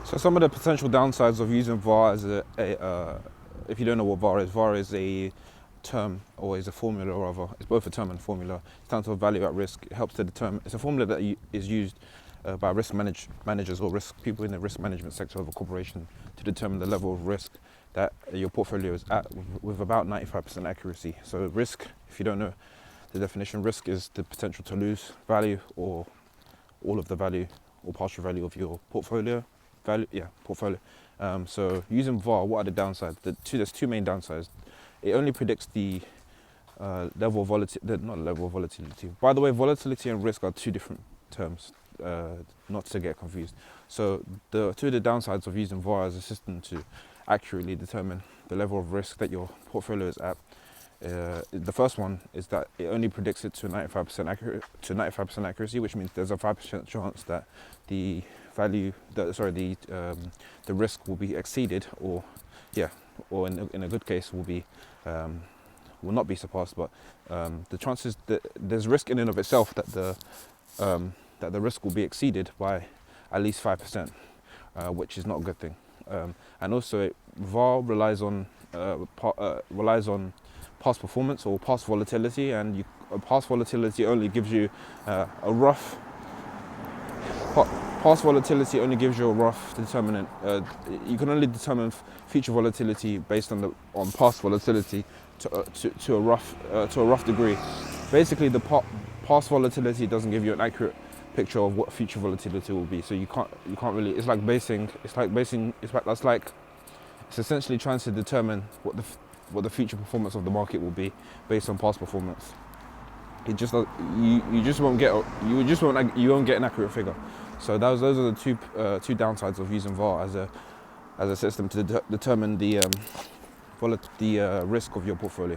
So some of the potential downsides of using V.A.R as if you don't know what V.A.R is a term, or is a formula rather. It's both a term and formula. It stands for value at risk. It helps to determine. It's a formula that is used by managers or people in the risk management sector of a corporation to determine the level of risk that your portfolio is at with about 95% accuracy. So risk, if you don't know the definition, risk is the potential to lose value or all of the value or partial value of your portfolio. Portfolio. So using V.A.R, what are the downsides? There's two main downsides. It only predicts the level of volatility, not level of volatility. By the way, volatility and risk are two different terms, not to get confused. So two of the downsides of using V.A.R as a system to accurately determine the level of risk that your portfolio is at. The first one is that it only predicts it to 95% accuracy, which means there's a 5% chance that the risk will be exceeded, or in a good case will not be surpassed. But the chances that there's risk in and of itself that the risk will be exceeded by at least 5%, which is not a good thing. And also, V.A.R relies on past performance or past volatility, and past volatility only gives you a rough. Past volatility only gives you a rough determinant. You can only determine future volatility based on past volatility to a rough degree. Basically, the past volatility doesn't give you an accurate picture of what future volatility will be. So you can't really. It's essentially trying to determine what the future performance of the market will be based on past performance. You won't get an accurate figure. So those are the two downsides of using V.A.R as a system to determine the risk of your portfolio.